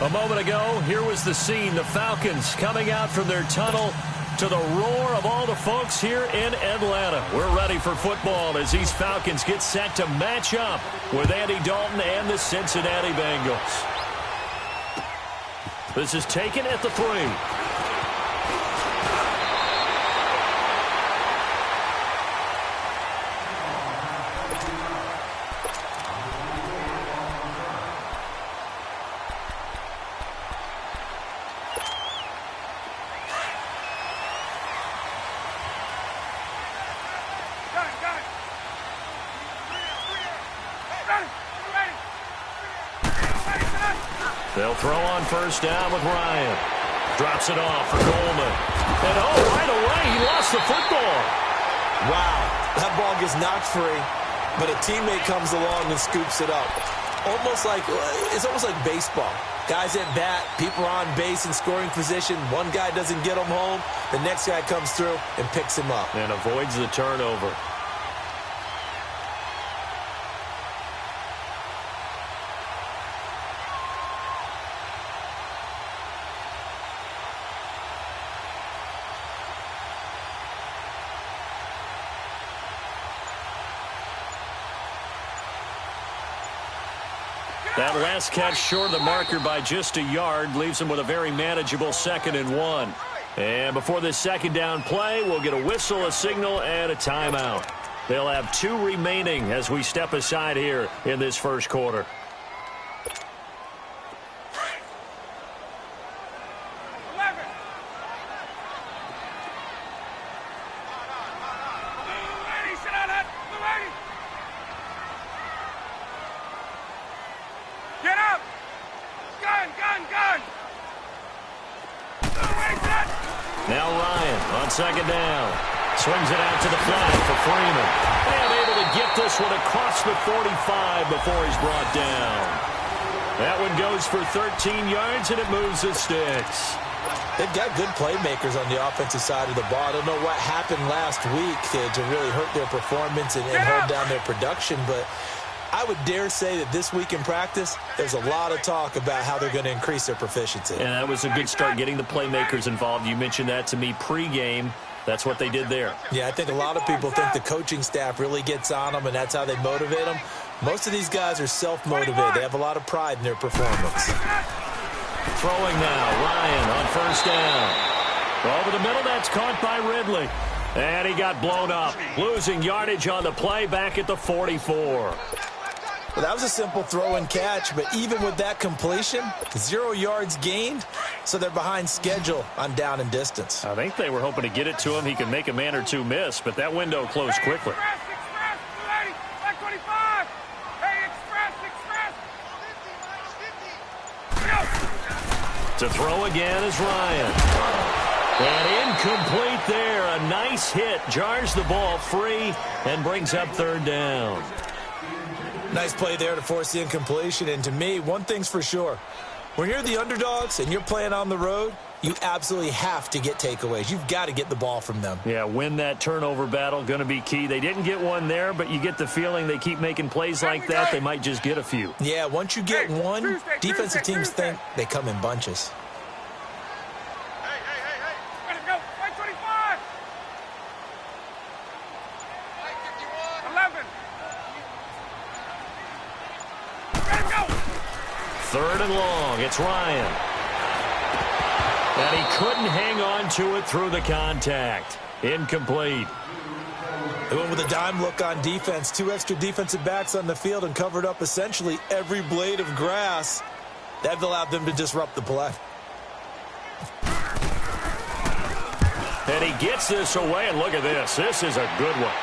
A moment ago, here was the scene. The Falcons coming out from their tunnel to the roar of all the folks here in Atlanta. We're ready for football as these Falcons get set to match up with Andy Dalton and the Cincinnati Bengals. This is taken at the 3. They'll throw on first down with Ryan. Drops it off for Coleman. And right away, he lost the football. Wow, that ball gets knocked free, but a teammate comes along and scoops it up. It's almost like baseball. Guys at bat, people are on base in scoring position. One guy doesn't get him home. The next guy comes through and picks him up. And avoids the turnover. That last catch short of the marker by just a yard leaves him with a very manageable 2nd and 1. And before this second down play, we'll get a whistle, a signal, and a timeout. They'll have 2 remaining as we step aside here in this first quarter. Now Ryan on second down. Swings it out to the flat for Freeman. And able to get this one across the 45 before he's brought down. That one goes for 13 yards, and it moves the sticks. They've got good playmakers on the offensive side of the ball. I don't know what happened last week to really hurt their performance and hold down their production, but I would dare say that this week in practice, there's a lot of talk about how they're going to increase their proficiency. And that was a good start, getting the playmakers involved. You mentioned that to me pregame. That's what they did there. Yeah, I think a lot of people think the coaching staff really gets on them, and that's how they motivate them. Most of these guys are self-motivated. They have a lot of pride in their performance. Throwing now, Ryan on first down. Over the middle, that's caught by Ridley. And he got blown up, losing yardage on the play back at the 44. Well, that was a simple throw and catch, but even with that completion, 0 yards gained, so they're behind schedule on down and distance. I think they were hoping to get it to him. He could make a man or two miss, but that window closed quickly. To throw again is Ryan. And incomplete there. A nice hit. Jars the ball free and brings up 3rd down. Nice play there to force the incompletion. And to me, one thing's for sure. When you're the underdogs and you're playing on the road, you absolutely have to get takeaways. You've got to get the ball from them. Yeah, win that turnover battle. Going to be key. They didn't get one there, but you get the feeling they keep making plays like that, they might just get a few. Yeah, once you get one, defensive teams think they come in bunches. Third and long. It's Ryan. And he couldn't hang on to it through the contact. Incomplete. They went with a dime look on defense. 2 extra defensive backs on the field and covered up essentially every blade of grass. That allowed them to disrupt the play. And he gets this away, and look at this. This is a good one.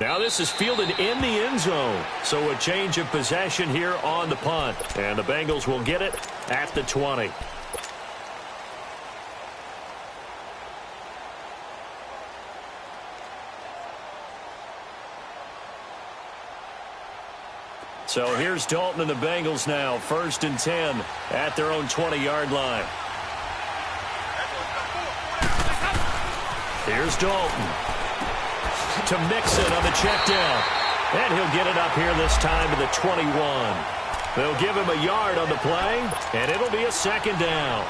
Now this is fielded in the end zone. So a change of possession here on the punt. And the Bengals will get it at the 20. So here's Dalton and the Bengals now. 1st and 10 at their own 20-yard line. Here's Dalton to Mixon on the check down. And he'll get it up here this time to the 21. They'll give him a yard on the play, and it'll be a second down.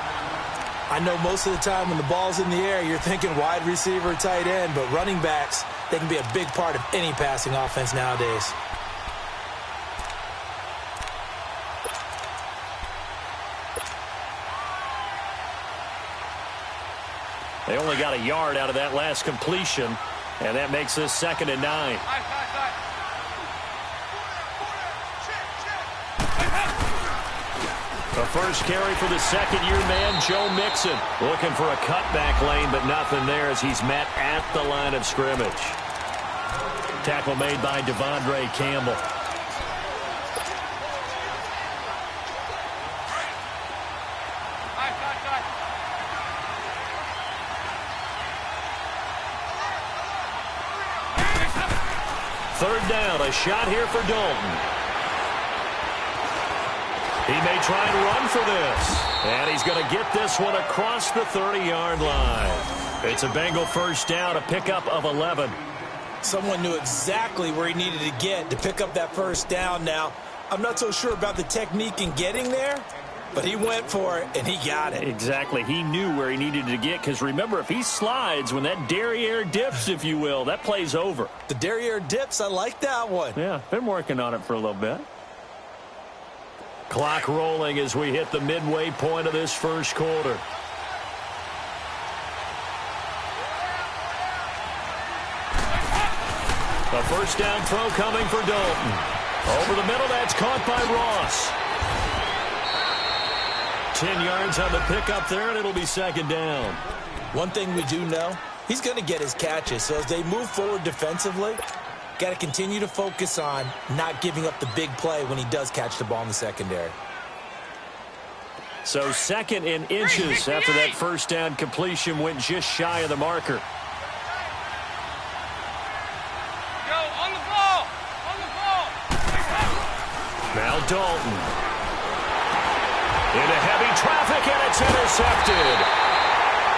I know most of the time when the ball's in the air, you're thinking wide receiver, tight end, but running backs, they can be a big part of any passing offense nowadays. They only got a yard out of that last completion, and that makes this 2nd and 9. The first carry for the second-year man, Joe Mixon. Looking for a cutback lane, but nothing there as he's met at the line of scrimmage. Tackle made by Devondre Campbell. Third down, a shot here for Dalton. He may try and run for this. And he's going to get this one across the 30-yard line. It's a Bengal first down, a pickup of 11. Someone knew exactly where he needed to get to pick up that first down now. I'm not so sure about the technique in getting there, but he went for it, and he got it. Exactly. He knew where he needed to get, because remember, if he slides, when that derriere dips, if you will, that play's over. The derriere dips, I like that one. Yeah, been working on it for a little bit. Clock rolling as we hit the midway point of this first quarter. A first down throw coming for Dalton. Over the middle, that's caught by Ross. 10 yards on the pickup there, and it'll be second down. One thing we do know, he's going to get his catches. So as they move forward defensively, got to continue to focus on not giving up the big play when he does catch the ball in the secondary. So 2nd and inches after that first down completion went just shy of the marker. Go, on the ball! On the ball! Now Dalton. Into heavy traffic, and it's intercepted.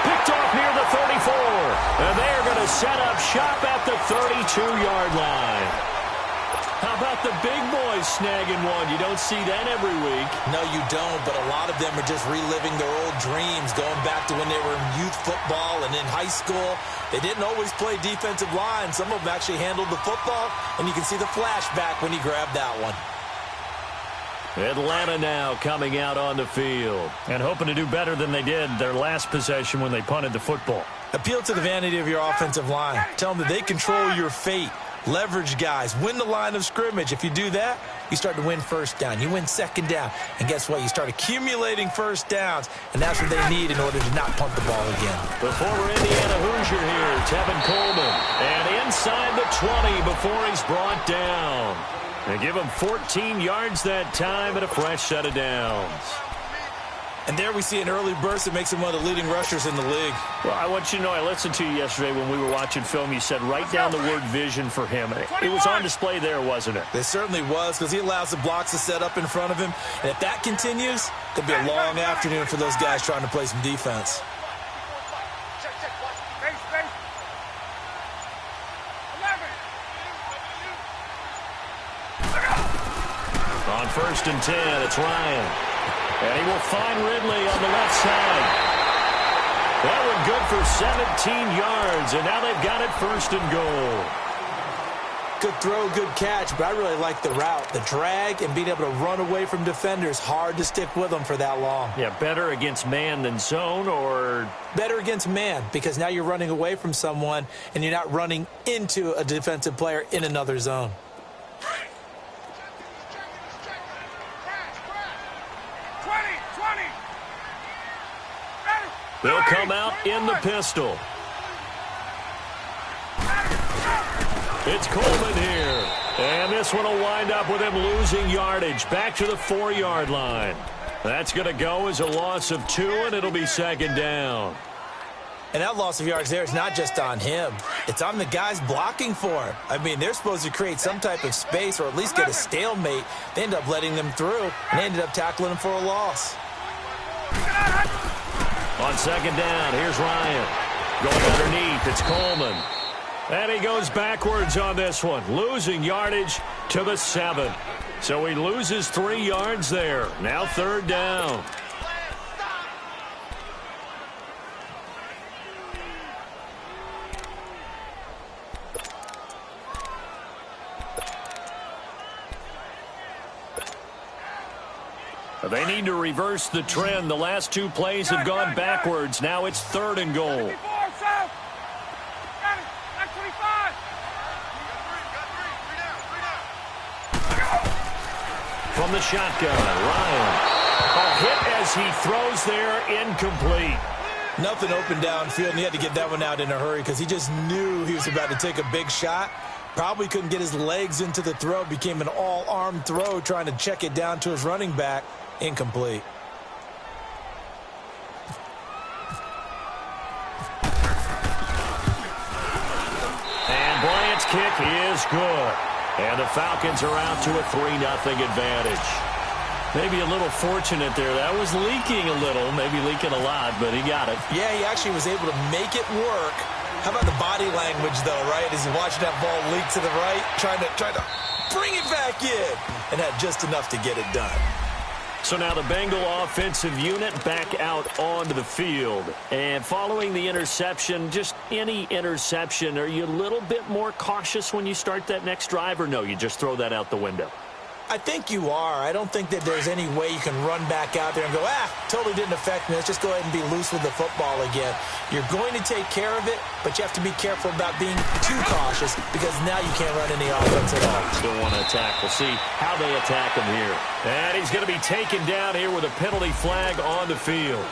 Picked off near the 34. And they are going to set up shop at the 32-yard line. How about the big boys snagging one? You don't see that every week. No, you don't, but a lot of them are just reliving their old dreams, going back to when they were in youth football and in high school. They didn't always play defensive line. Some of them actually handled the football, and you can see the flashback when he grabbed that one. Atlanta now coming out on the field and hoping to do better than they did their last possession when they punted the football. Appeal to the vanity of your offensive line. Tell them that they control your fate. Leverage guys. Win the line of scrimmage. If you do that, you start to win first down. You win second down. And guess what? You start accumulating first downs, and that's what they need in order to not punt the ball again. The former Indiana Hoosier here, Tevin Coleman. And inside the 20 before he's brought down. They give him 14 yards that time and a fresh set of downs. And there we see an early burst that makes him one of the leading rushers in the league. Well, I want you to know, I listened to you yesterday when we were watching film. You said write down the word vision for him. It was on display there, wasn't it? It certainly was, because he allows the blocks to set up in front of him. And if that continues, it'll be a long afternoon for those guys trying to play some defense. On 1st and 10, it's Ryan. And he will find Ridley on the left side. That one good for 17 yards, and now they've got it 1st and goal. Good throw, good catch, but I really like the route. The drag and being able to run away from defenders, hard to stick with them for that long. Yeah, better against man than zone, or? Better against man, because now you're running away from someone, and you're not running into a defensive player in another zone. They'll come out in the pistol. It's Coleman here. And this one will wind up with him losing yardage. Back to the 4-yard line. That's going to go as a loss of 2, and it'll be second down. And that loss of yards there is not just on him. It's on the guys blocking for him. I mean, they're supposed to create some type of space or at least get a stalemate. They end up letting them through, and they ended up tackling him for a loss. On second down, here's Ryan. Going underneath, it's Coleman. And he goes backwards on this one, losing yardage to the 7. So he loses 3 yards there. Now 3rd down. They need to reverse the trend. The last 2 plays have gone backwards. Now it's 3rd and goal. From the shotgun, Ryan. A hit as he throws there, incomplete. Nothing open downfield, and he had to get that one out in a hurry because he just knew he was about to take a big shot. Probably couldn't get his legs into the throw. Became an all-arm throw trying to check it down to his running back. Incomplete. And Bryant's kick is good. And the Falcons are out to a 3-0 advantage. Maybe a little fortunate there. That was leaking a little, maybe leaking a lot, but he got it. Yeah, he actually was able to make it work. How about the body language, though, right? As he watched that ball leak to the right, trying to bring it back in, and had just enough to get it done. So now the Bengal offensive unit back out onto the field. And following the interception, just any interception, are you a little bit more cautious when you start that next drive, or no, you just throw that out the window? I think you are. I don't think that there's any way you can run back out there and go, totally didn't affect me. Let's just go ahead and be loose with the football again. You're going to take care of it, but you have to be careful about being too cautious because now you can't run any offense at all. Still want to attack. We'll see how they attack him here. And he's going to be taken down here with a penalty flag on the field.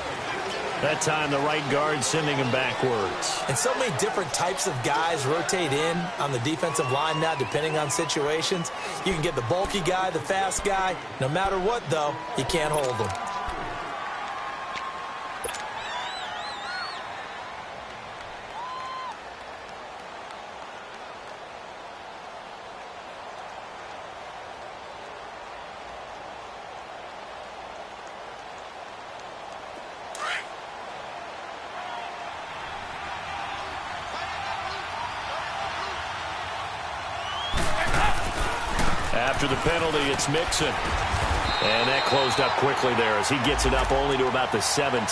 That time the right guard sending him backwards. And so many different types of guys rotate in on the defensive line now depending on situations. You can get the bulky guy, the fast guy. No matter what, though, you can't hold them. After the penalty, it's Mixon. And that closed up quickly there as he gets it up only to about the 17.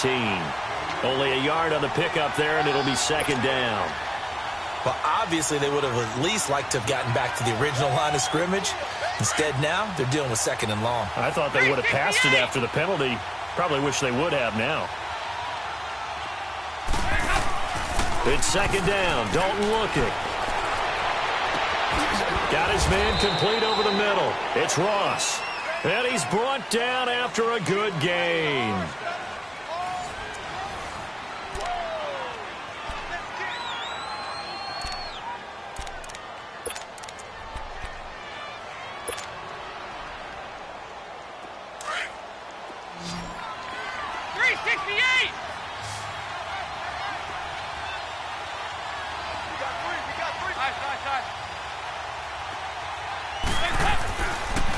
Only a yard on the pickup there, and it'll be 2nd down. Well, obviously, they would have at least liked to have gotten back to the original line of scrimmage. Instead, now, they're dealing with 2nd and long. I thought they would have passed it after the penalty. Probably wish they would have now. It's 2nd down. Dalton looking. Got his man complete over the middle. It's Ross. And he's brought down after a good gain.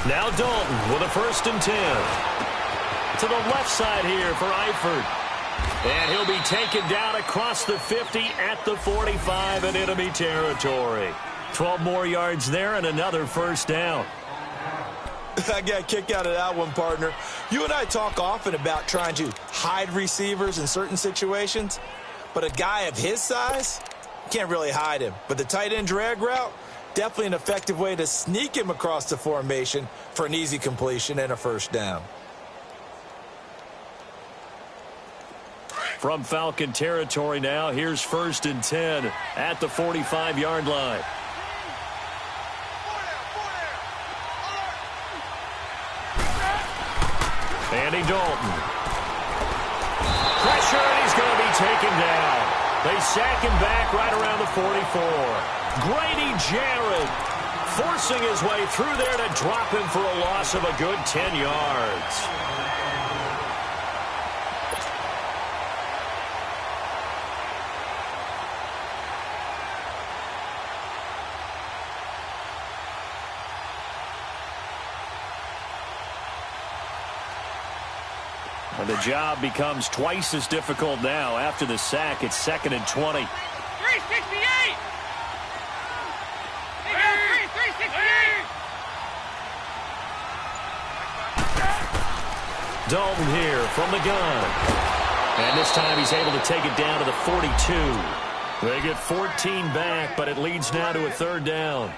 Now Dalton with a 1st and 10. To the left side here for Eifert. And he'll be taken down across the 50 at the 45 in enemy territory. 12 more yards there and another 1st down. I got a kick out of that one, partner. You and I talk often about trying to hide receivers in certain situations, but a guy of his size, can't really hide him. But the tight end drag route, definitely an effective way to sneak him across the formation for an easy completion and a 1st down. From Falcon territory now, here's 1st and 10 at the 45-yard line. Andy Dalton. Pressure, and he's going to be taken down. They sack him back right around the 44. Grady Jarrett forcing his way through there to drop him for a loss of a good 10 yards. And the job becomes twice as difficult now. After the sack, it's 2nd and 20. 368! Dalton here from the gun. And this time he's able to take it down to the 42. They get 14 back, but it leads now to a third down.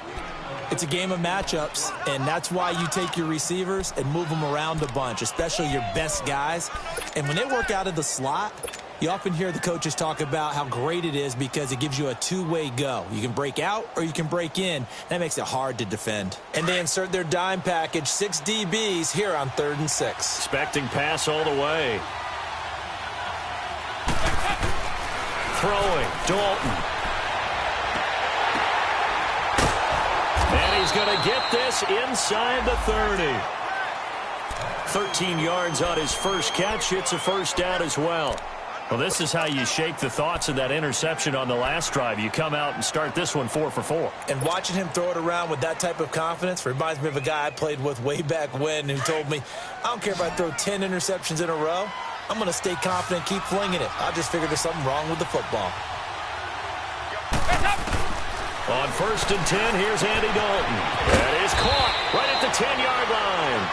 It's a game of matchups, and that's why you take your receivers and move them around a bunch, especially your best guys. And when they work out of the slot, you often hear the coaches talk about how great it is because it gives you a two-way go. You can break out or you can break in. That makes it hard to defend. And they insert their dime package, 6 DBs here on 3rd and 6. Expecting pass all the way. Throwing, Dalton. And he's going to get this inside the 30. 13 yards on his first catch. It's a first down as well. Well, this is how you shake the thoughts of that interception on the last drive. You come out and start this one 4 for 4. And watching him throw it around with that type of confidence reminds me of a guy I played with way back when who told me, I don't care if I throw 10 interceptions in a row. I'm going to stay confident, keep flinging it. I just figured there's something wrong with the football. On 1st and 10, here's Andy Dalton. And he's caught right at the 10-yard line.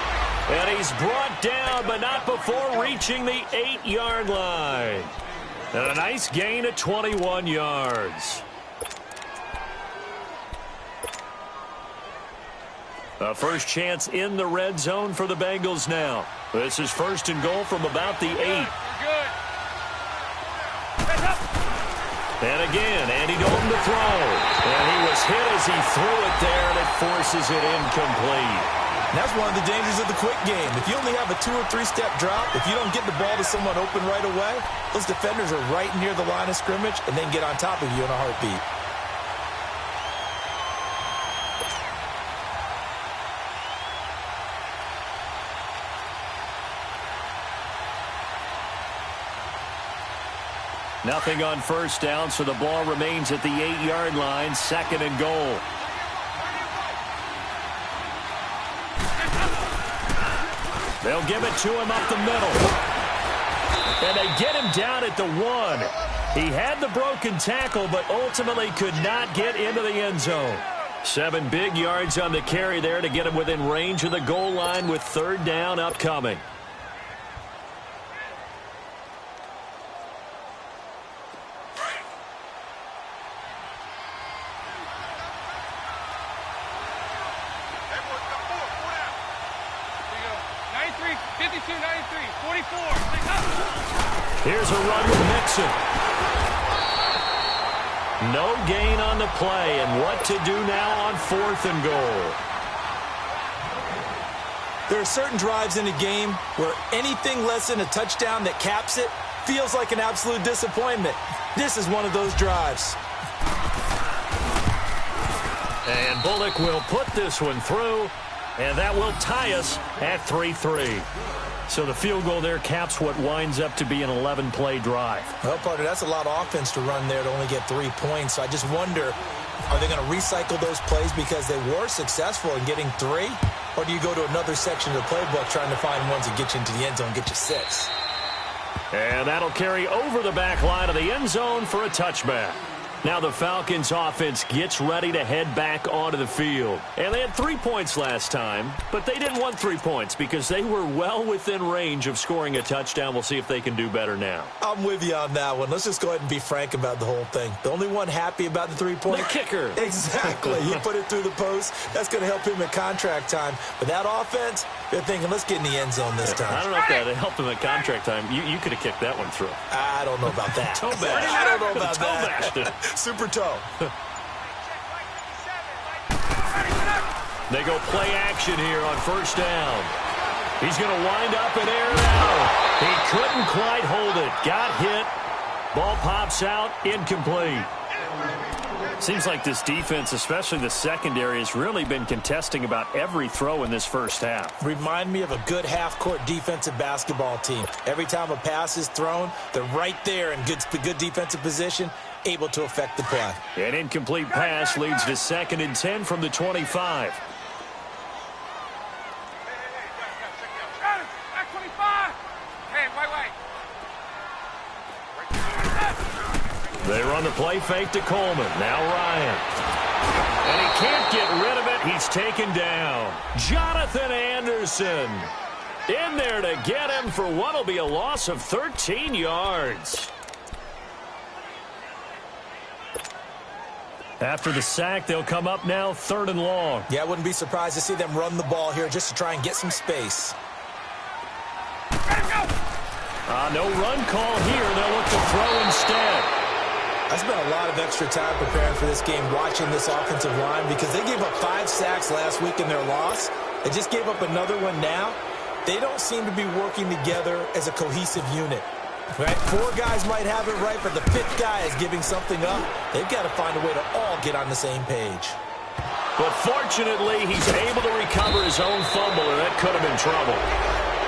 And he's brought down, but not before reaching the 8-yard line. And a nice gain of 21 yards. A first chance in the red zone for the Bengals now. This is 1st and goal from about the 8. And again, Andy Dalton to throw. And he was hit as he threw it there, and it forces it incomplete. And that's one of the dangers of the quick game. If you only have a 2- or 3-step drop, if you don't get the ball to someone open right away, those defenders are right near the line of scrimmage and then get on top of you in a heartbeat. Nothing on first down, so the ball remains at the 8-yard line, 2nd and goal. They'll give it to him up the middle. And they get him down at the 1. He had the broken tackle, but ultimately could not get into the end zone. 7 big yards on the carry there to get him within range of the goal line with 3rd down upcoming. Here's a run with Mixon. No gain on the play, and what to do now on 4th and goal. There are certain drives in a game where anything less than a touchdown that caps it feels like an absolute disappointment. This is one of those drives. And Bullock will put this one through, and that will tie us at 3-3. So the field goal there caps what winds up to be an 11-play drive. Well, partner, that's a lot of offense to run there to only get 3 points. So I just wonder, are they going to recycle those plays because they were successful in getting 3? Or do you go to another section of the playbook trying to find ones that get you into the end zone and get you 6? And that'll carry over the back line of the end zone for a touchback. Now the Falcons offense gets ready to head back onto the field. And they had 3 points last time, but they didn't want 3 points because they were well within range of scoring a touchdown. We'll see if they can do better now. I'm with you on that one. Let's just go ahead and be frank about the whole thing. The only one happy about the 3-point. The kicker. Exactly. He put it through the post. That's going to help him at contract time. But that offense, they're thinking, let's get in the end zone this time. I don't know if that helped him at contract time. You could have kicked that one through. I don't know about that. Toe bash. I don't know about Toe that. bashed. Super toe. They go play action here on 1st down. He's going to wind up and air it out. He couldn't quite hold it. Got hit. Ball pops out. Incomplete. Seems like this defense, especially the secondary, has really been contesting about every throw in this first half. Remind me of a good half-court defensive basketball team. Every time a pass is thrown, they're right there in good defensive position, able to affect the play. An incomplete pass leads to 2nd and 10 from the 25. They run the play fake to Coleman. Now Ryan. And he can't get rid of it. He's taken down. Jonathan Anderson. In there to get him for what will be a loss of 13 yards. After the sack, they'll come up now 3rd and long. Yeah, I wouldn't be surprised to see them run the ball here just to try and get some space. No run call here. They'll look to throw instead. I spent a lot of extra time preparing for this game watching this offensive line because they gave up 5 sacks last week in their loss. They just gave up another one now. They don't seem to be working together as a cohesive unit. Right? 4 guys might have it right, but the 5th guy is giving something up. They've got to find a way to all get on the same page. But fortunately, he's able to recover his own fumble, or that could have been trouble.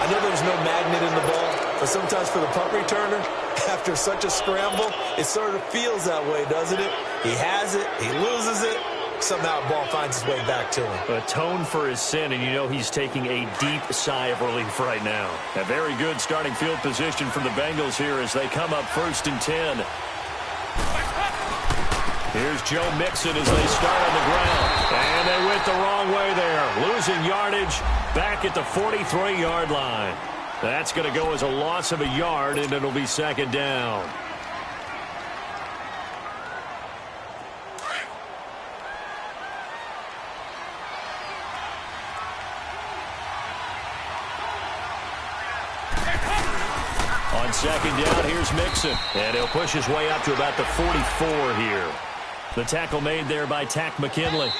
I know there's no magnet in the ball, but sometimes for the punt returner, after such a scramble, it sort of feels that way, doesn't it? He has it, he loses it, somehow the ball finds its way back to him. Atone for his sin, and you know he's taking a deep sigh of relief right now. A very good starting field position for the Bengals here as they come up 1st and 10. Here's Joe Mixon as they start on the ground. And they went the wrong way there. Losing yardage back at the 43-yard line. That's going to go as a loss of a yard, and it'll be 2nd down. On 2nd down, here's Mixon. And he'll push his way up to about the 44 here. The tackle made there by Tack McKinley.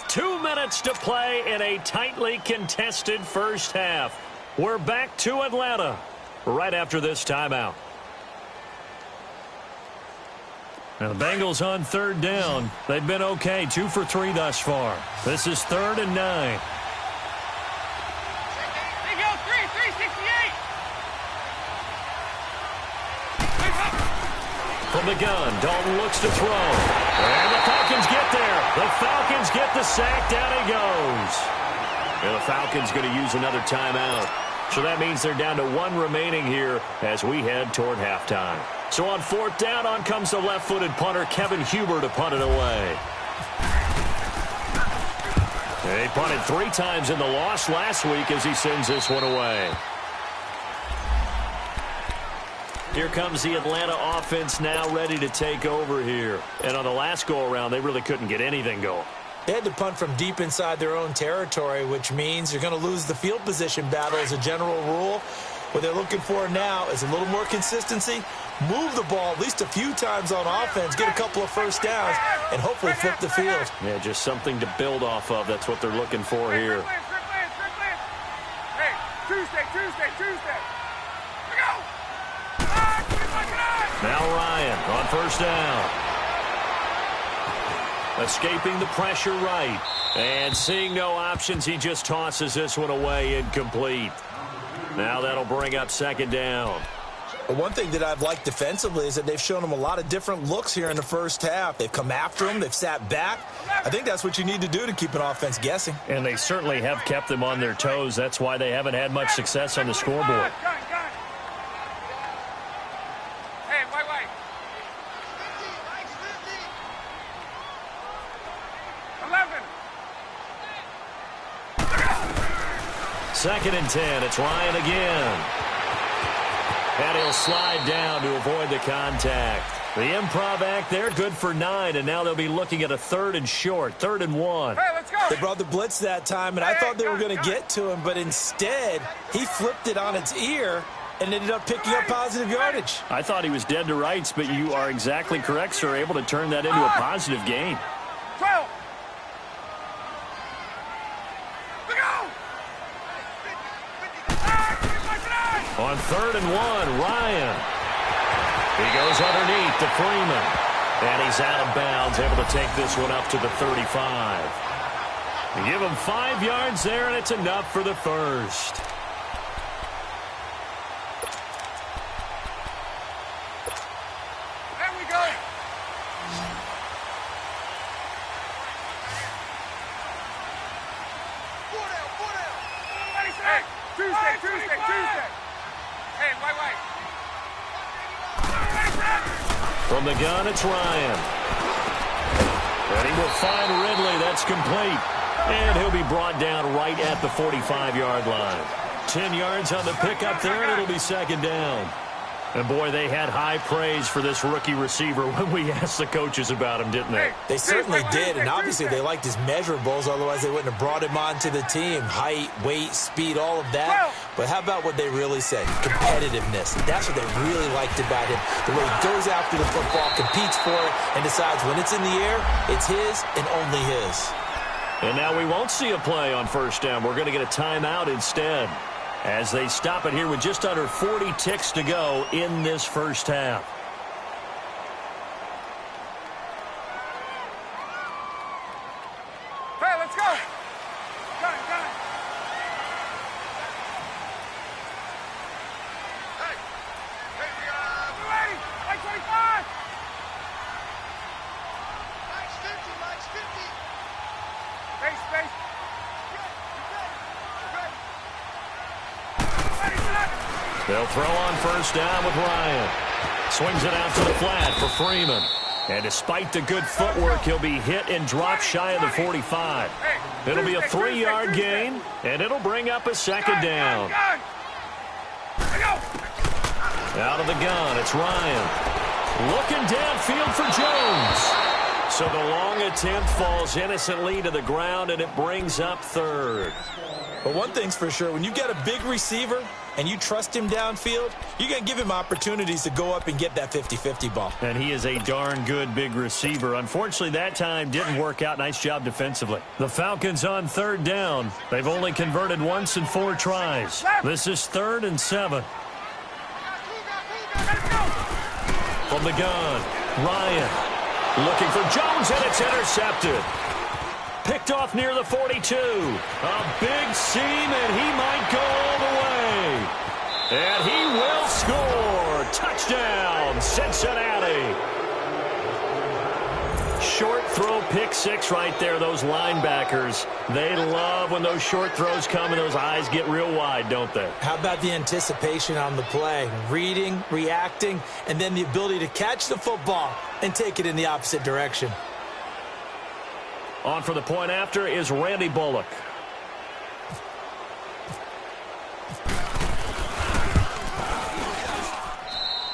Two minutes to play in a tightly contested first half. We're back to Atlanta right after this timeout. Now the Bengals on 3rd down. They've been okay, 2 for 3 thus far. This is 3rd and 9. From the gun, Dalton looks to throw. And the Falcons get there. The Falcons get the sack. Down he goes. And the Falcons going to use another timeout. So that means they're down to 1 remaining here as we head toward halftime. So on 4th down, on comes the left-footed punter, Kevin Huber, to punt it away. He punted 3 times in the loss last week as he sends this one away. Here comes the Atlanta offense now ready to take over here. And on the last go-around, they really couldn't get anything going. They had to punt from deep inside their own territory, which means you're going to lose the field position battle as a general rule. What they're looking for now is a little more consistency, move the ball at least a few times on offense, get a couple of first downs, and hopefully flip the field. Yeah, just something to build off of. That's what they're looking for here. Hey, Tuesday. Go! Now Ryan on 1st down. Escaping the pressure right. And seeing no options, he just tosses this one away, incomplete. Now that'll bring up 2nd down. But one thing that I've liked defensively is that they've shown them a lot of different looks here in the first half. They've come after them. They've sat back. I think that's what you need to do to keep an offense guessing. And they certainly have kept them on their toes. That's why they haven't had much success on the scoreboard. Hey, wait. 11. 2nd and 10. It's Ryan again. And he'll slide down to avoid the contact. The improv act there, good for 9, and now they'll be looking at a 3rd and short, 3rd and 1. Hey, let's go. They brought the blitz that time, and I thought they were going to get to him, but instead, he flipped it on its ear and ended up picking up positive yardage. I thought he was dead to rights, but you are exactly correct, sir, able to turn that into a positive gain. 12. Go! On 3rd and 1, Ryan. He goes underneath to Freeman. And he's out of bounds, able to take this one up to the 35. They give him 5 yards there, and it's enough for the first. There we go. Hey, Tuesday. Hey, wait. From the gun, it's Ryan. And he will find Ridley. That's complete. And he'll be brought down right at the 45-yard line. 10 yards on the pickup there, and it'll be second down. And, boy, they had high praise for this rookie receiver when we asked the coaches about him, didn't they? They certainly did, and obviously they liked his measurables. Otherwise, they wouldn't have brought him onto the team. Height, weight, speed, all of that. But how about what they really said? Competitiveness. That's what they really liked about him. The way he goes after the football, competes for it, and decides when it's in the air, it's his and only his. And now we won't see a play on first down. We're going to get a timeout instead, as they stop it here with just under 40 ticks to go in this first half. Hey, let's go. Got it, got it. Hey, we're ready. Like 25. Max 50, Max 50. Space. They'll throw on first down with Ryan. Swings it out to the flat for Freeman. And despite the good footwork, he'll be hit and dropped shy of the 45. It'll be a 3-yard gain, and it'll bring up a second down. Out of the gun, it's Ryan. Looking downfield for Jones. So the long attempt falls innocently to the ground, and it brings up third. But one thing's for sure, when you get a big receiver and you trust him downfield, you're going to give him opportunities to go up and get that 50-50 ball. And he is a darn good big receiver. Unfortunately, that time didn't work out. Nice job defensively. The Falcons on third down. They've only converted once in 4 tries. This is 3rd and 7. From the gun, Ryan looking for Jones, and it's intercepted. Picked off near the 42. A big seam, and he might go all the way. And he will score. Touchdown, Cincinnati. Short throw, pick 6 right there. Those linebackers, they love when those short throws come and those eyes get real wide, don't they? How about the anticipation on the play? Reading, reacting, and then the ability to catch the football and take it in the opposite direction. On for the point after is Randy Bullock.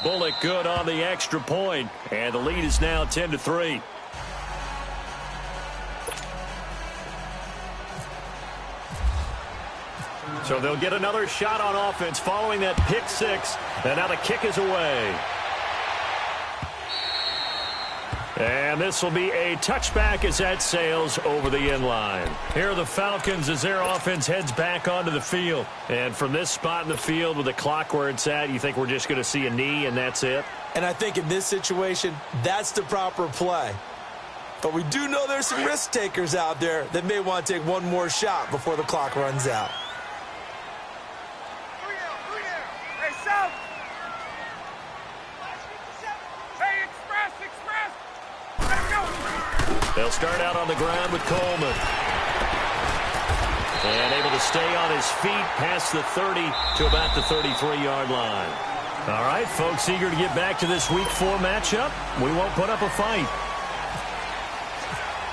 Bullock good on the extra point, and the lead is now 10-3. So they'll get another shot on offense following that pick 6, and now the kick is away. And this will be a touchback as that sails over the end line. Here are the Falcons as their offense heads back onto the field. And from this spot in the field with the clock where it's at, you think we're just going to see a knee and that's it? And I think in this situation, that's the proper play. But we do know there's some risk takers out there that may want to take one more shot before the clock runs out. Hey, South. Hey, express. They'll start out on the ground with Coleman. And able to stay on his feet past the 30 to about the 33-yard line. All right, folks, eager to get back to this Week 4 matchup. We won't put up a fight.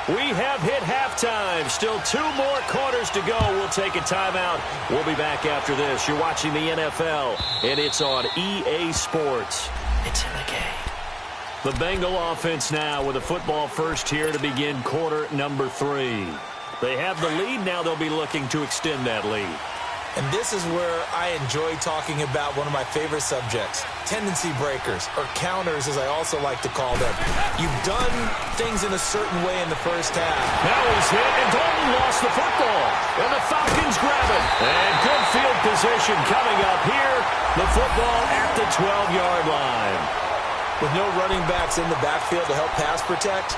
We have hit halftime. Still 2 more quarters to go. We'll take a timeout. We'll be back after this. You're watching the NFL, and it's on EA Sports. It's in the game. The Bengal offense now with a football first here to begin quarter number 3. They have the lead. Now they'll be looking to extend that lead. And this is where I enjoy talking about one of my favorite subjects, tendency breakers, or counters as I also like to call them. You've done things in a certain way in the first half. Now he's hit, and Dalton lost the football. And the Falcons grab it. And good field position coming up here. The football at the 12-yard line. With no running backs in the backfield to help pass protect,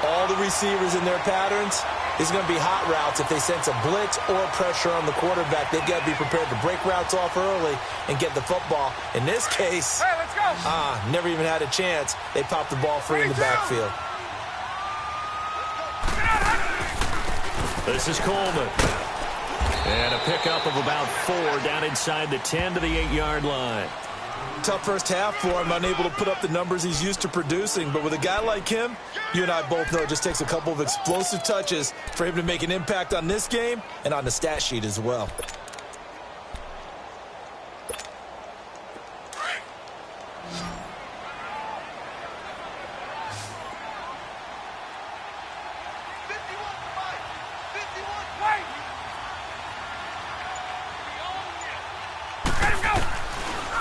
all the receivers in their patterns, it's going to be hot routes. If they sense a blitz or pressure on the quarterback, they've got to be prepared to break routes off early and get the football. In this case, Hey, let's go. never even had a chance. They popped the ball free in the backfield. This is Coleman. And a pickup of about 4 down inside the 10 to the 8-yard line. Tough first half for him, unable to put up the numbers he's used to producing. But with a guy like him, you and I both know it just takes a couple of explosive touches for him to make an impact on this game and on the stat sheet as well.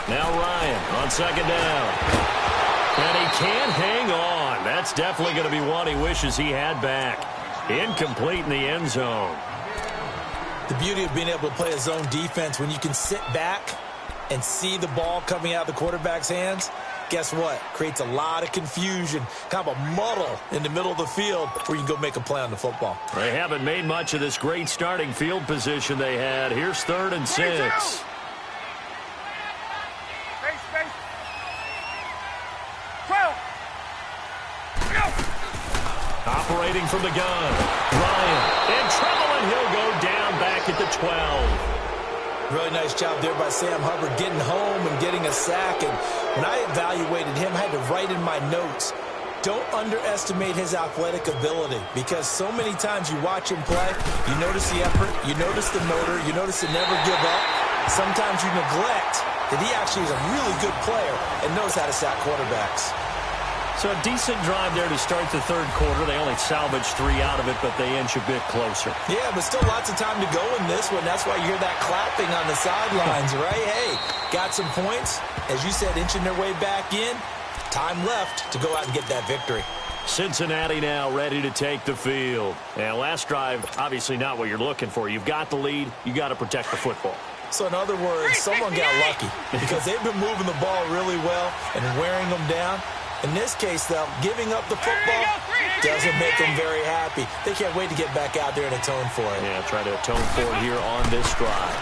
Now Ryan on second down. And he can't hang on. That's definitely going to be one he wishes he had back. Incomplete in the end zone. The beauty of being able to play a zone defense when you can sit back and see the ball coming out of the quarterback's hands, guess what? Creates a lot of confusion, kind of a muddle in the middle of the field where you can go make a play on the football. They haven't made much of this great starting field position they had. Here's 3rd and 6. Operating from the gun. Ryan in trouble, and he'll go down back at the 12. Really nice job there by Sam Hubbard getting home and getting a sack. And when I evaluated him, I had to write in my notes, don't underestimate his athletic ability, because so many times you watch him play, you notice the effort, you notice the motor, you notice the never give up. Sometimes you neglect that he actually is a really good player and knows how to sack quarterbacks. So a decent drive there to start the 3rd quarter. They only salvaged 3 out of it, but they inch a bit closer. Yeah, but still lots of time to go in this one. That's why you hear that clapping on the sidelines, right? Hey, got some points. As you said, inching their way back in. Time left to go out and get that victory. Cincinnati now ready to take the field. And last drive, obviously not what you're looking for. You've got the lead. You got to protect the football. So in other words, someone got lucky because they've been moving the ball really well and wearing them down. In this case, though, giving up the football doesn't make them very happy. They can't wait to get back out there and atone for it. Yeah, try to atone for it here on this drive.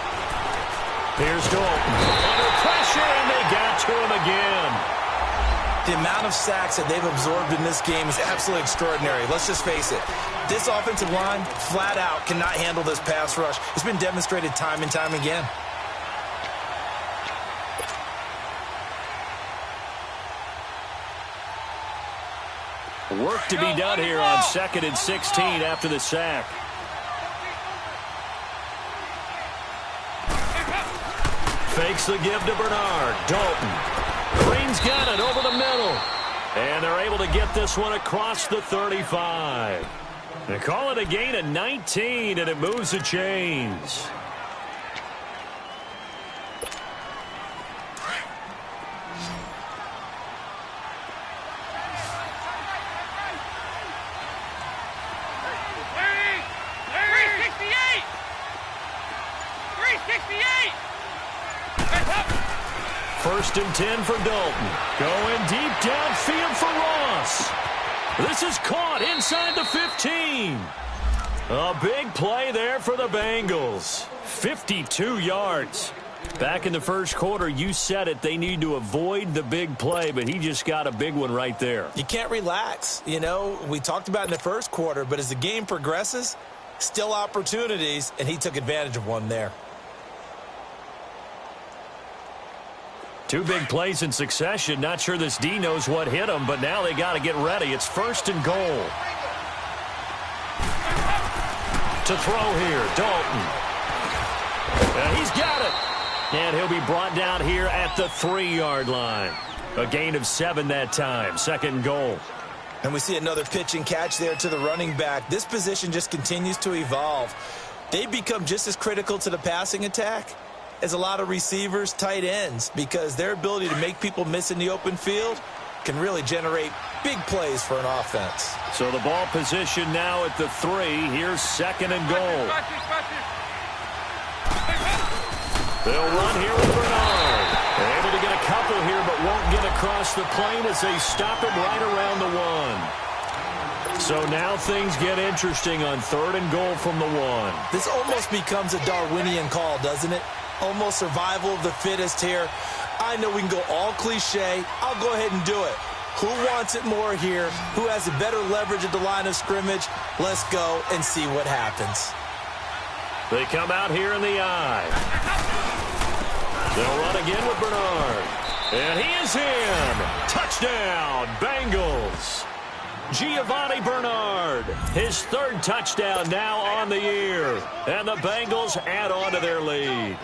Here's Dalton. Under pressure, and they got to him again. The amount of sacks that they've absorbed in this game is absolutely extraordinary. Let's just face it. This offensive line, flat out, cannot handle this pass rush. It's been demonstrated time and time again. Work to be done here on 2nd and 16 after the sack. Fakes the give to Bernard. Dalton. Green's got it over the middle. And they're able to get this one across the 35. They call it a gain of 19, and it moves the chains. First and 10 for Dalton. Going deep downfield for Ross. This is caught inside the 15. A big play there for the Bengals. 52 yards. Back in the first quarter, you said it, they need to avoid the big play, but he just got a big one right there. You can't relax. You know, we talked about in the first quarter, but as the game progresses, still opportunities, and he took advantage of one there. 2 big plays in succession. Not sure this D knows what hit him, but now they got to get ready. It's 1st and goal. To throw here, Dalton. He's got it. And he'll be brought down here at the 3-yard line. A gain of 7 that time. 2nd and goal. And we see another pitch and catch there to the running back. This position just continues to evolve. They become just as critical to the passing attack as a lot of receivers, tight ends, because their ability to make people miss in the open field can really generate big plays for an offense. So the ball position now at the 3. Here's 2nd and goal. They'll run here with Bernard. They're able to get a couple here, but won't get across the plane as they stop him right around the 1. So now things get interesting on 3rd and goal from the 1. This almost becomes a Darwinian call, doesn't it? Almost survival of the fittest here. I know we can go all cliche. I'll go ahead and do it. Who wants it more here? Who has a better leverage at the line of scrimmage? Let's go and see what happens. They come out here in the I. They'll run again with Bernard. And he is in. Touchdown, Bengals. Giovanni Bernard, his third touchdown now on the year. And the Bengals add on to their lead.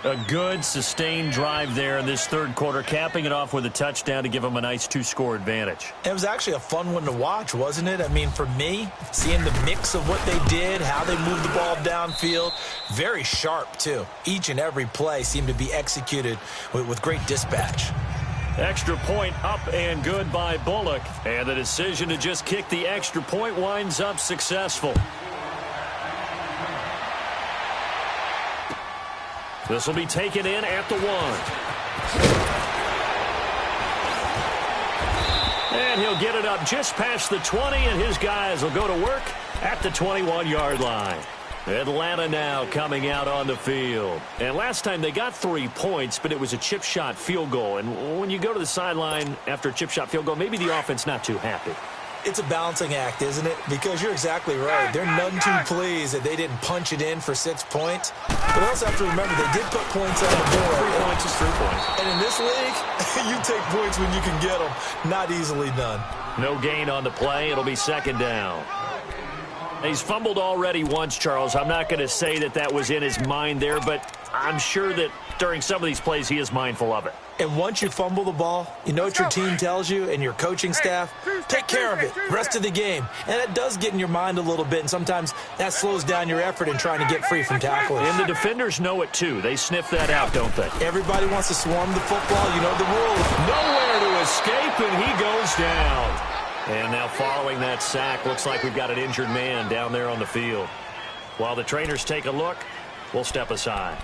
A good, sustained drive there in this third quarter, capping it off with a touchdown to give them a nice 2-score advantage. It was actually a fun one to watch, wasn't it? I mean, for me, seeing the mix of what they did, how they moved the ball downfield, very sharp, too. Each and every play seemed to be executed with great dispatch. Extra point up and good by Bullock. And the decision to just kick the extra point winds up successful. This will be taken in at the 1. And he'll get it up just past the 20, and his guys will go to work at the 21-yard line. Atlanta now coming out on the field. And last time they got 3 points, but it was a chip shot field goal. And when you go to the sideline after a chip shot field goal, maybe the offense not too happy. It's a balancing act, isn't it? Because you're exactly right. They're none too pleased that they didn't punch it in for 6 points. But they also have to remember they did put points on the board. 3 points is 3 points. And in this league, you take points when you can get them. Not easily done. No gain on the play. It'll be second down. He's fumbled already once, Charles. I'm not going to say that that was in his mind there, but I'm sure that during some of these plays he is mindful of it. And once you fumble the ball, you know what your team tells you and your coaching staff? Take care of it rest of the game. And that does get in your mind a little bit, and sometimes that slows down your effort in trying to get free from tacklers. And the defenders know it, too. They sniff that out, don't they? Everybody wants to swarm the football. You know the rules. Nowhere to escape, and he goes down. And now following that sack, looks like we've got an injured man down there on the field. While the trainers take a look, we'll step aside.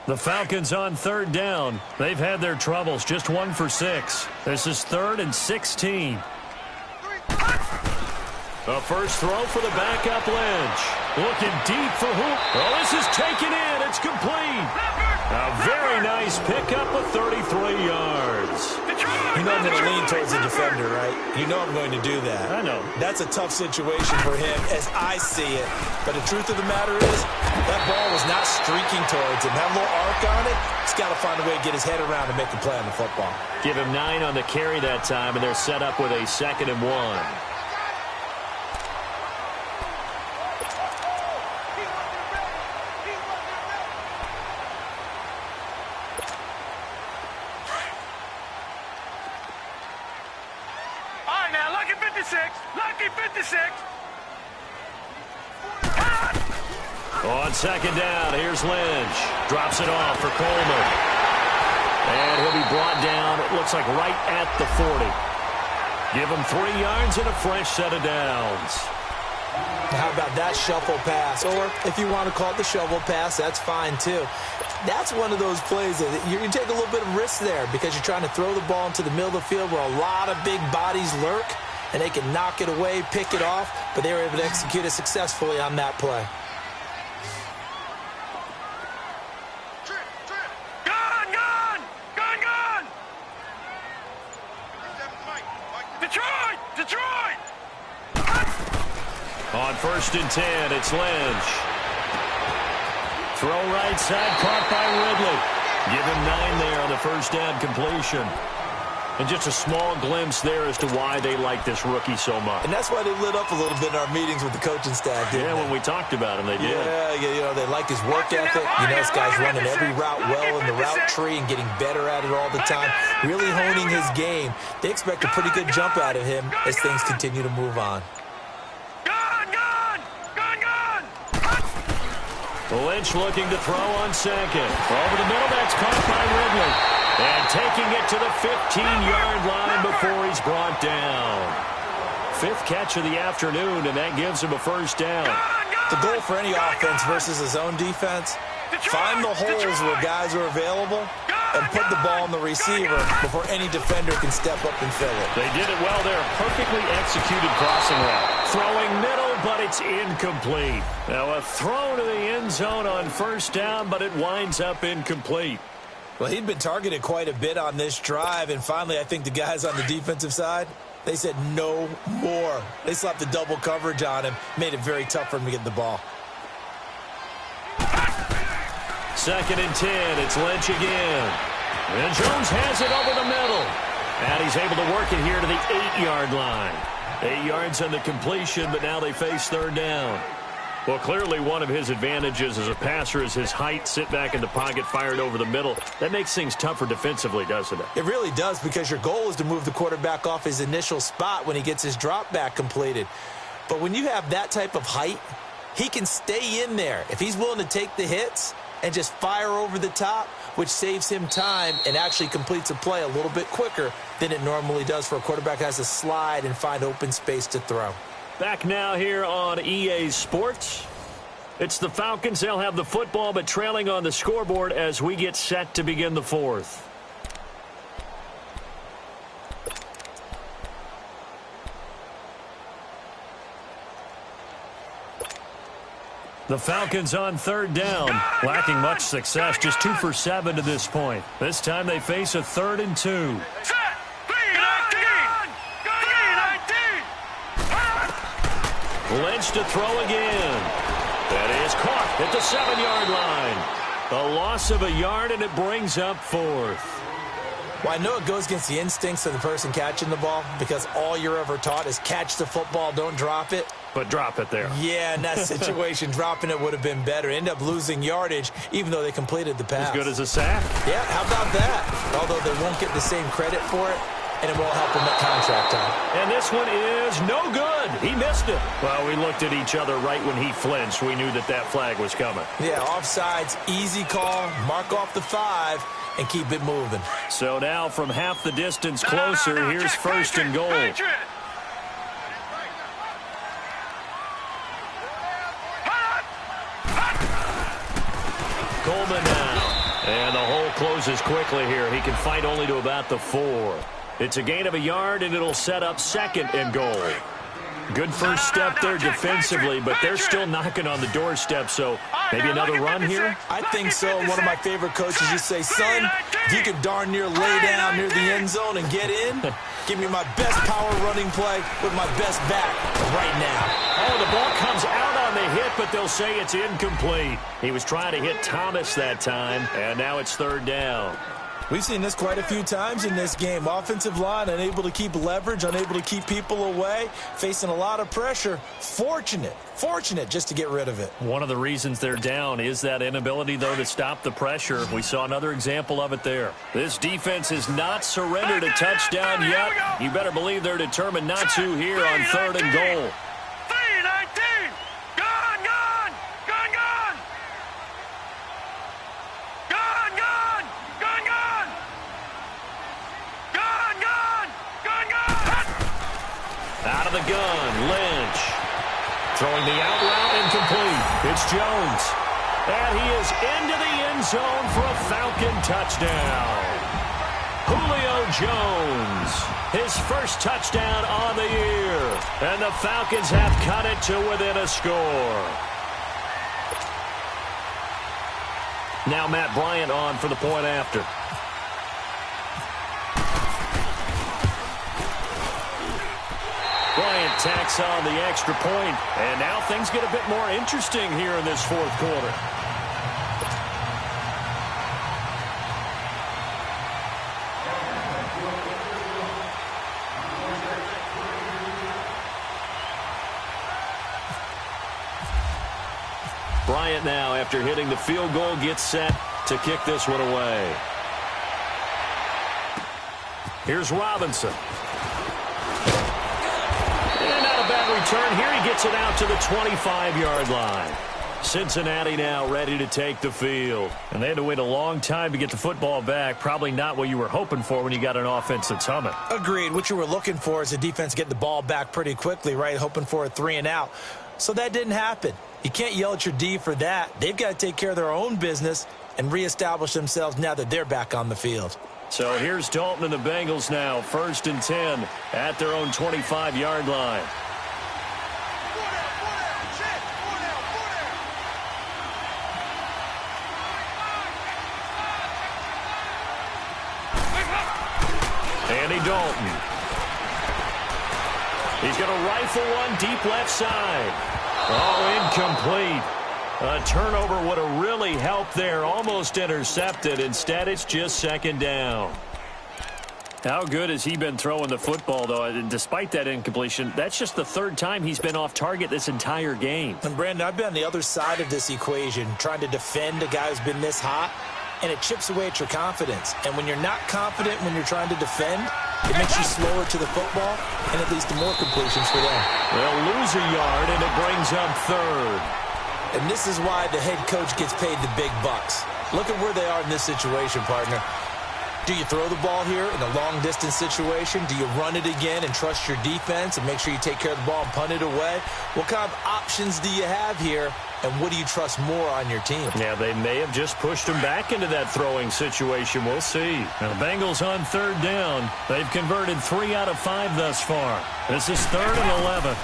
The Falcons on third down. They've had their troubles, just 1 for 6. This is 3rd and 16. A first throw for the backup Lynch. Looking deep for Hoop. Oh, this is taken in. It's complete. A very nice pickup of 33 yards. You know I'm going to lean towards the defender, right? You know I'm going to do that. I know. That's a tough situation for him as I see it. But the truth of the matter is, that ball was not streaking towards him. That little arc on it, he's got to find a way to get his head around and make a play on the football. Give him 9 on the carry that time, and they're set up with a 2nd and 1. Lucky 56. On second down, here's Lynch. Drops it off for Coleman. And he'll be brought down, it looks like right at the 40. Give him 3 yards and a fresh set of downs. How about that shuffle pass? Or if you want to call it the shovel pass, that's fine too. That's one of those plays that you can take a little bit of risk there because you're trying to throw the ball into the middle of the field where a lot of big bodies lurk, and they can knock it away, pick it off, but they were able to execute it successfully on that play. Detroit! On 1st and 10, it's Lynch. Throw right side, caught by Ridley. Give him 9 there on the first down completion. And just a small glimpse there as to why they like this rookie so much. And that's why they lit up a little bit in our meetings with the coaching staff, didn't they? When we talked about him, they did. Yeah, you know, they like his work ethic. You know, this guy's running every route well in the route tree and getting better at it all the time, really honing his game. They expect a pretty good jump out of him as things continue to move on. Lynch looking to throw on second. Over the middle, that's caught by Ridley. And taking it to the 15-yard line before he's brought down. 5th catch of the afternoon, and that gives him a first down. The goal for any offense versus his own defense, find the holes where guys are available and put the ball on the receiver before any defender can step up and fill it. They did it well there. Perfectly executed crossing route. Throwing middle, but it's incomplete. Now a throw to the end zone on first down, but it winds up incomplete. Well, he'd been targeted quite a bit on this drive, and finally I think the guys on the defensive side, they said no more. They slapped the double coverage on him, made it very tough for him to get the ball. 2nd and 10, it's Lynch again. And Jones has it over the middle. And he's able to work it here to the 8-yard line. 8 yards on the completion, but now they face 3rd down. Well, clearly one of his advantages as a passer is his height, sit back in the pocket, fired over the middle. That makes things tougher defensively, doesn't it? It really does, because your goal is to move the quarterback off his initial spot when he gets his drop back completed. But when you have that type of height, he can stay in there. If he's willing to take the hits and just fire over the top, which saves him time and actually completes a play a little bit quicker than it normally does for a quarterback who has to slide and find open space to throw. Back now here on EA Sports. It's the Falcons. They'll have the football, but trailing on the scoreboard as we get set to begin the 4th. The Falcons on 3rd down, lacking much success, just 2 for 7 to this point. This time they face a 3rd and 2. Lynch to throw again. That is caught at the 7-yard line. A loss of a yard, and it brings up 4th. Well, I know it goes against the instincts of the person catching the ball, because all you're ever taught is catch the football, don't drop it. But drop it there. Yeah, in that situation, dropping it would have been better. End up losing yardage, even though they completed the pass. As good as a sack. Yeah, how about that? Although they won't get the same credit for it, and it won't help them at contract time. And this one is no good. He missed it. Well, we looked at each other right when he flinched. We knew that that flag was coming. Yeah, offsides, easy call, mark off the 5, and keep it moving. So now from half the distance closer, here's 1st and goal. Coleman now. And the hole closes quickly here. He can fight only to about the 4. It's a gain of a yard, and it'll set up 2nd and goal. Good first step there defensively, but they're still knocking on the doorstep, so maybe another run here? I think so. One of my favorite coaches used to say, son, if you can darn near lay down near the end zone and get in, give me my best power running play with my best back right now. Oh, the ball comes out on the hit, but they'll say it's incomplete. He was trying to hit Thomas that time, and now it's 3rd down. We've seen this quite a few times in this game. Offensive line unable to keep leverage, unable to keep people away, facing a lot of pressure. Fortunate just to get rid of it. One of the reasons they're down is that inability, though, to stop the pressure. We saw another example of it there. This defense has not surrendered a touchdown yet. You better believe they're determined not to here on 3rd and goal. Out of the gun, Lynch. Throwing the out route incomplete. It's Jones. And he is into the end zone for a Falcon touchdown. Julio Jones, his first touchdown on the year. And the Falcons have cut it to within a score. Now Matt Bryant on for the point after. Bryant tacks on the extra point, and now things get a bit more interesting here in this 4th quarter. Bryant now, after hitting the field goal, gets set to kick this one away. Here's Robinson. Return here, he gets it out to the 25-yard line. Cincinnati now ready to take the field. And they had to wait a long time to get the football back. Probably not what you were hoping for when you got an offense that's humming. Agreed. What you were looking for is a defense getting the ball back pretty quickly, right? Hoping for a 3 and out. So that didn't happen. You can't yell at your D for that. They've got to take care of their own business and reestablish themselves now that they're back on the field. So here's Dalton and the Bengals now. 1st and 10 at their own 25-yard line. Dalton. He's going to rifle one deep left side. Oh, incomplete. A turnover would have really helped there. Almost intercepted. Instead, it's just second down. How good has he been throwing the football, though? Despite that incompletion, that's just the third time he's been off target this entire game. And, Brandon, I've been on the other side of this equation, trying to defend a guy who's been this hot, and it chips away at your confidence. And when you're not confident when you're trying to defend, it makes you slower to the football, and it leads to more completions for them. They'll lose a yard, and it brings up third. And this is why the head coach gets paid the big bucks. Look at where they are in this situation, partner. Do you throw the ball here in a long-distance situation? Do you run it again and trust your defense and make sure you take care of the ball and punt it away? What kind of options do you have here, and what do you trust more on your team? Yeah, they may have just pushed him back into that throwing situation. We'll see. Now, the Bengals on third down. They've converted 3 out of 5 thus far. This is 3rd and 11.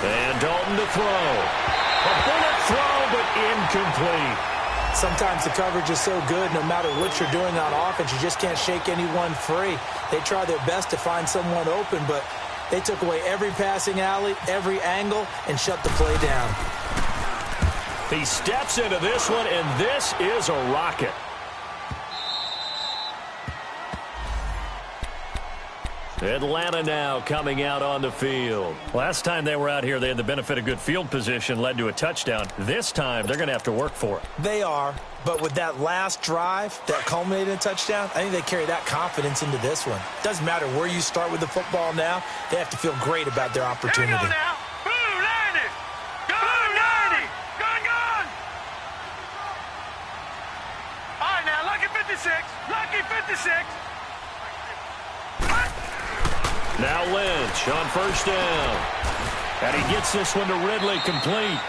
And Dalton to throw. A bullet throw, but incomplete. Sometimes the coverage is so good, no matter what you're doing on offense, you just can't shake anyone free. They try their best to find someone open, but they took away every passing alley, every angle, and shut the play down. He steps into this one, and this is a rocket. Atlanta now coming out on the field. Last time they were out here, they had the benefit of good field position, led to a touchdown. This time, they're going to have to work for it. They are, but with that last drive that culminated in a touchdown, I think they carry that confidence into this one. Doesn't matter where you start with the football now, they have to feel great about their opportunity. Here we go now. Boom, Landy. Boom, Landy. Gun. All right, now, lucky 56. Lucky 56. Now Lynch on first down. And he gets this one to Ridley complete.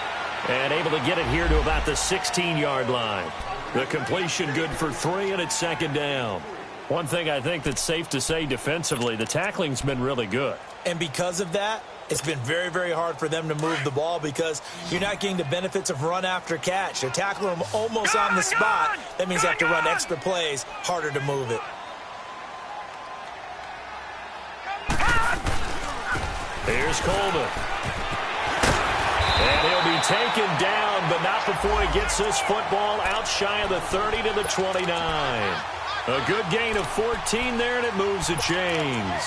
And able to get it here to about the 16-yard line. The completion good for 3, and it's second down. One thing I think that's safe to say defensively, the tackling's been really good. And because of that, it's been very, very hard for them to move the ball because you're not getting the benefits of run after catch. They're tackling them almost on the spot. That means they have to run extra plays, harder to move it. Here's Coleman. And he'll be taken down, but not before he gets this football out shy of the 30 to the 29. A good gain of 14 there, and it moves the chains.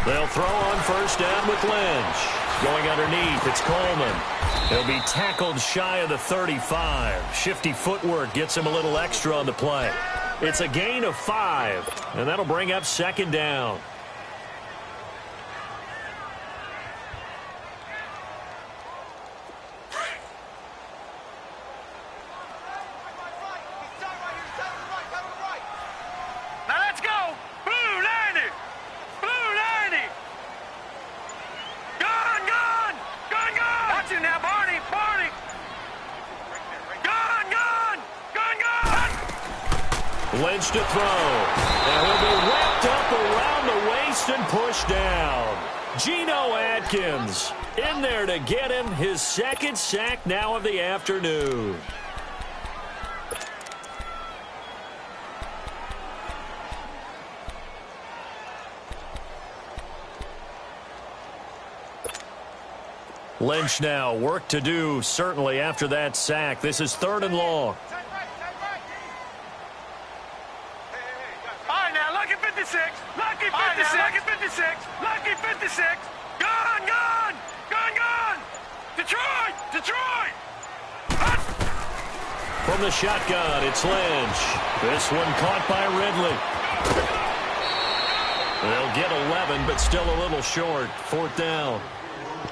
They'll throw on first down with Lynch. Going underneath, it's Coleman. He'll be tackled shy of the 35. Shifty footwork gets him a little extra on the play. It's a gain of 5, and that'll bring up second down. Lynch to throw. And he'll be wrapped up around the waist and pushed down. Geno Atkins in there to get him his second sack now of the afternoon. Lynch now, work to do certainly after that sack. This is 3rd and long. Lucky 56, lucky 56, lucky 56. Gun. Detroit. From the shotgun, it's Lynch. This one caught by Ridley. They'll get 11, but still a little short. 4th down.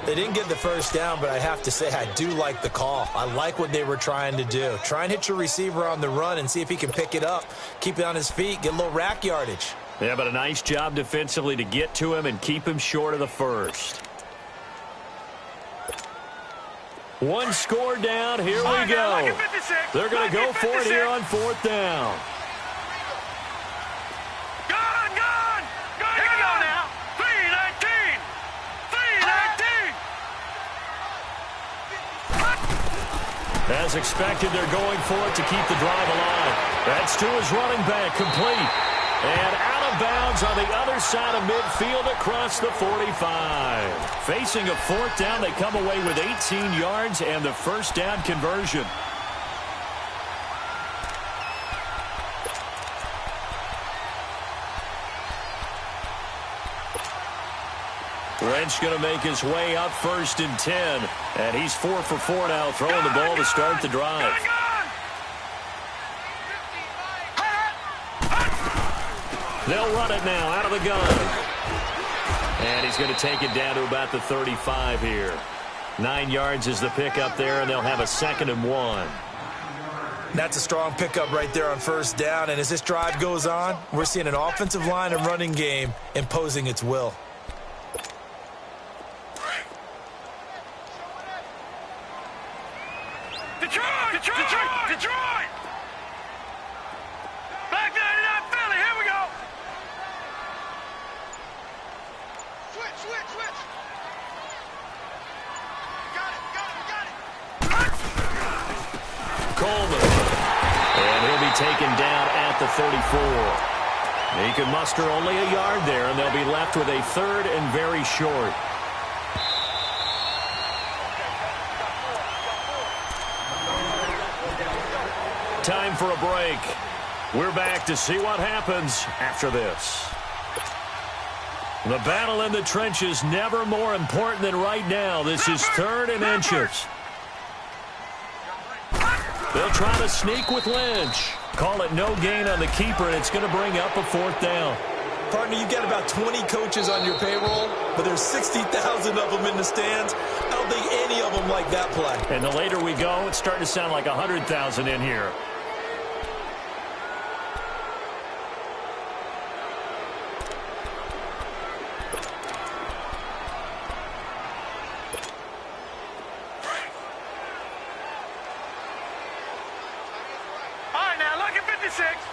They didn't get the first down, but I have to say I do like the call. I like what they were trying to do. Try and hit your receiver on the run and see if he can pick it up. Keep it on his feet, get a little rack yardage. Yeah, but a nice job defensively to get to him and keep him short of the first. One score down. Here we go. They're going to go for it here on 4th down. As expected, they're going for it to keep the drive alive. That's to his running back, complete. And out of bounds on the other side of midfield across the 45. Facing a fourth down, they come away with 18 yards and the first down conversion. Wrench going to make his way up 1st and 10. And he's 4 for 4 now, throwing the ball to start the drive. They'll run it now out of the gun. And he's going to take it down to about the 35 here. 9 yards is the pickup there, and they'll have a 2nd and 1. That's a strong pickup right there on 1st down. And as this drive goes on, we're seeing an offensive line and running game imposing its will. Detroit! Back 99 Philly, here we go! Switch! Got it! Coleman. And he'll be taken down at the 34. He can muster only a yard there, and they'll be left with a 3rd and very short. Time for a break. We're back to see what happens after this. The battle in the trenches never more important than right now. This is 3rd and inches. They'll try to sneak with Lynch. Call it no gain on the keeper, and it's going to bring up a 4th down. Partner, you've got about 20 coaches on your payroll, but there's 60,000 of them in the stands. I don't think any of them like that play. And the later we go, it's starting to sound like 100,000 in here.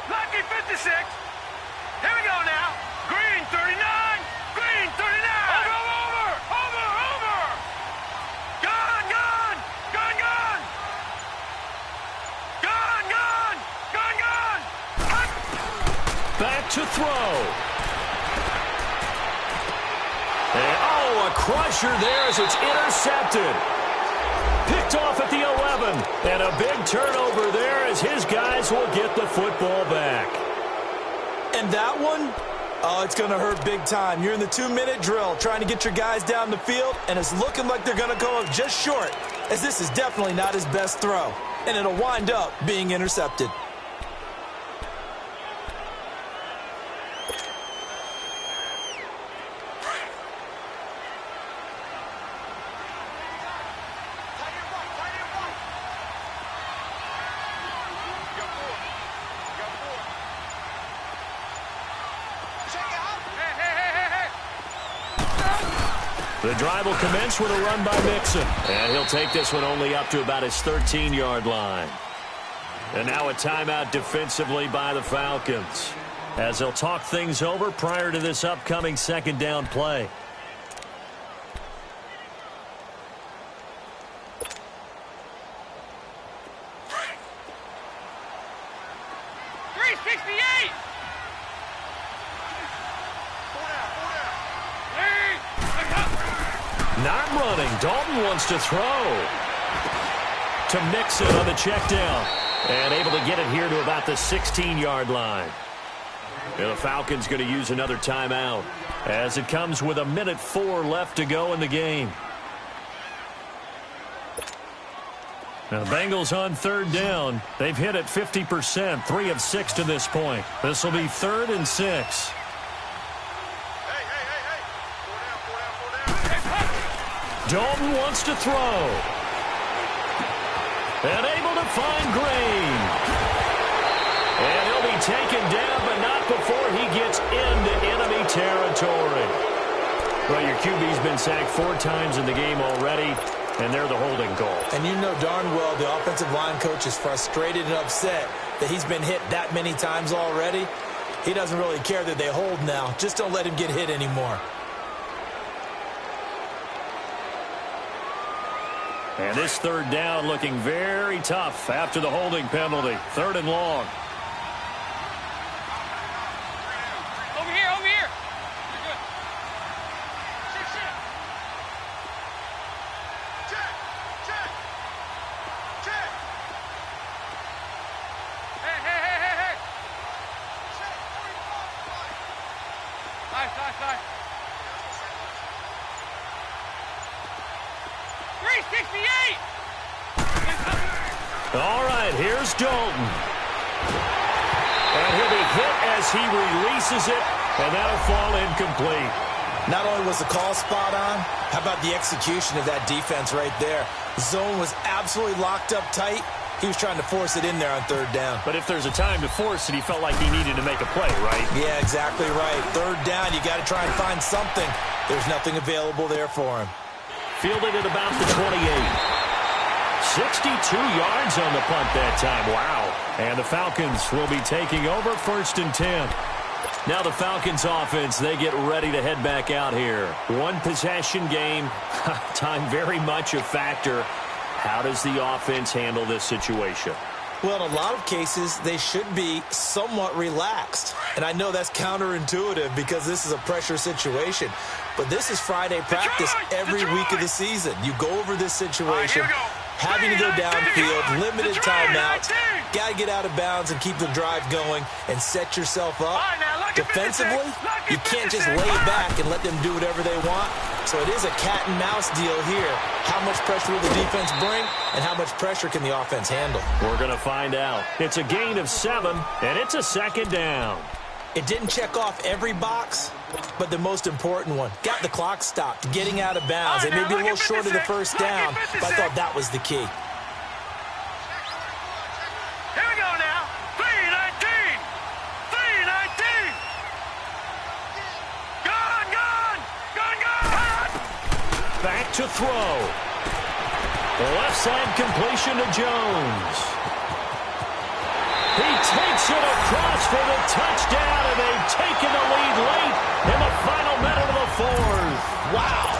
Lucky 56. Here we go now. Green 39. Green 39. Over. Gun. Back to throw. And, a crusher there as it's intercepted. Picked off at the 11. And a big turnover there as his guys will get the football back. And that one, it's going to hurt big time. You're in the 2-minute drill trying to get your guys down the field, and it's looking like they're going to go up just short, as this is definitely not his best throw. And it'll wind up being intercepted. The drive will commence with a run by Mixon. And he'll take this one only up to about his 13-yard line. And now a timeout defensively by the Falcons, as they'll talk things over prior to this upcoming 2nd down play. Not running. Dalton wants to throw. To Mixon on the check down. And able to get it here to about the 16-yard line. And the Falcons going to use another timeout, as it comes with 1:04 left to go in the game. Now the Bengals on 3rd down. They've hit it 50%, 3 of 6 to this point. This will be 3rd and 6. Dalton wants to throw. And able to find Green. And he'll be taken down, but not before he gets into enemy territory. Well, your QB's been sacked 4 times in the game already, and they're the holding call. And you know darn well the offensive line coach is frustrated and upset that he's been hit that many times already. He doesn't really care that they hold now. Just don't let him get hit anymore. And this third down looking very tough after the holding penalty. 3rd and long. Over here, over here. You're good. Sit. Check. Hey. Nice. 368! All right, here's Dalton. And he'll be hit as he releases it, and that'll fall incomplete. Not only was the call spot on, how about the execution of that defense right there? Zone was absolutely locked up tight. He was trying to force it in there on 3rd down. But if there's a time to force it, he felt like he needed to make a play, right? Yeah, exactly right. 3rd down, you got to try and find something. There's nothing available there for him. Fielded at about the 28. 62 yards on the punt that time. Wow. And the Falcons will be taking over 1st and 10. Now the Falcons offense, they get ready to head back out here. 1 possession game. Time very much a factor. How does the offense handle this situation? Well, in a lot of cases, they should be somewhat relaxed. And I know that's counterintuitive because this is a pressure situation. But this is Friday practice every week of the season. You go over this situation, having to go downfield, limited timeouts, got to get out of bounds and keep the drive going and set yourself up. Defensively, you can't just lay back and let them do whatever they want. So it is a cat and mouse deal here. How much pressure will the defense bring and how much pressure can the offense handle? We're going to find out. It's a gain of 7, and it's a 2nd down. It didn't check off every box, but the most important one. Got the clock stopped, getting out of bounds. They may be a little short of the 1st down, but I thought that was the key. Here we go now. 319. Gone. Back to throw. Left side completion to Jones. He takes it across for the touchdown, and they've taken the lead late in the final minute of the 4th. Wow.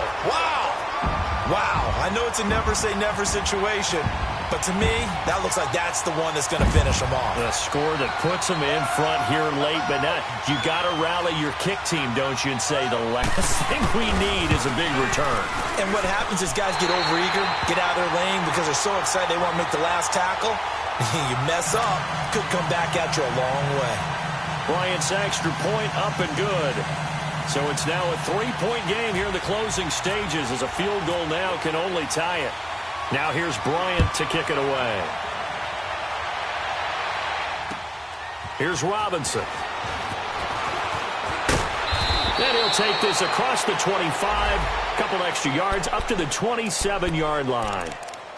I know it's a never-say-never situation, but to me, that looks like that's the one that's going to finish them off. The score that puts them in front here late, but now you got to rally your kick team, don't you, and say the last thing we need is a big return. And what happens is guys get overeager, get out of their lane because they're so excited they want to make the last tackle. You mess up, could come back at you a long way. Bryant's extra point up and good. So it's now a 3-point game here in the closing stages as a field goal now can only tie it. Now here's Bryant to kick it away. Here's Robinson. Then he'll take this across the 25. Couple extra yards up to the 27-yard line.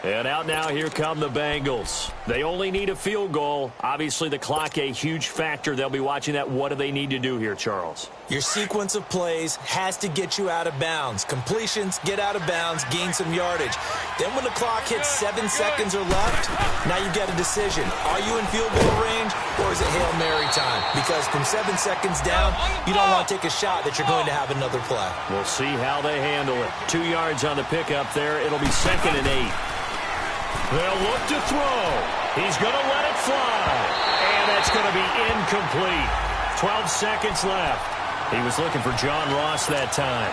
And out now, here come the Bengals. They only need a field goal. Obviously, the clock a huge factor. They'll be watching that. What do they need to do here, Charles? Your sequence of plays has to get you out of bounds. Completions, get out of bounds, gain some yardage. Then when the clock hits 7 seconds or left, now you get a decision. Are you in field goal range or is it Hail Mary time? Because from 7 seconds down, you don't want to take a shot that you're going to have another play. We'll see how they handle it. 2 yards on the pickup there. It'll be 2nd and 8. They'll look to throw. He's going to let it fly. And that's going to be incomplete. 12 seconds left. He was looking for John Ross that time.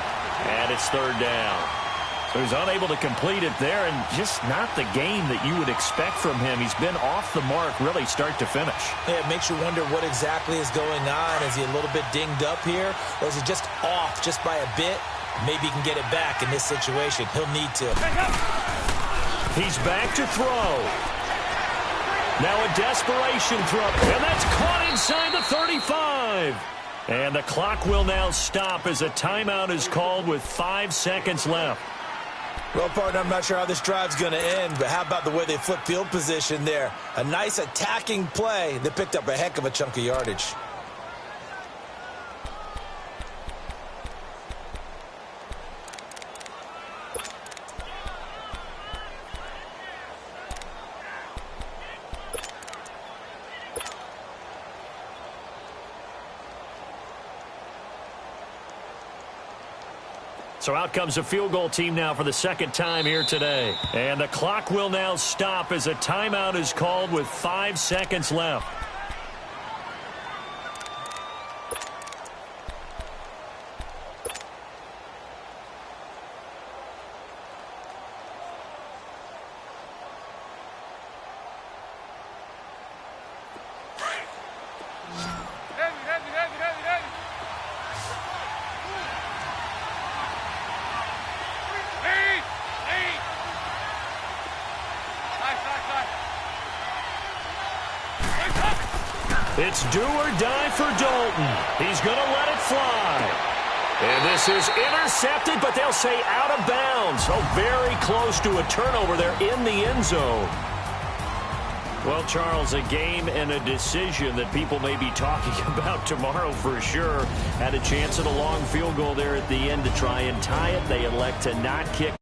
And it's 3rd down. So he's unable to complete it there, and just not the game that you would expect from him. He's been off the mark really start to finish. Yeah, it makes you wonder what exactly is going on. Is he a little bit dinged up here? Or is he just off just by a bit? Maybe he can get it back in this situation. He'll need to. He's back to throw. Now a desperation throw. And that's caught inside the 35. And the clock will now stop as a timeout is called with 5 seconds left. Well, partner, I'm not sure how this drive's going to end, but how about the way they flip field position there? A nice attacking play. They picked up a heck of a chunk of yardage. So out comes a field goal team now for the second time here today. And the clock will now stop as a timeout is called with 5 seconds left. It's do or die for Dalton. He's going to let it fly. And this is intercepted, but they'll say out of bounds. Oh, very close to a turnover there in the end zone. Well, Charles, a game and a decision that people may be talking about tomorrow for sure. Had a chance at a long field goal there at the end to try and tie it. They elect to not kick.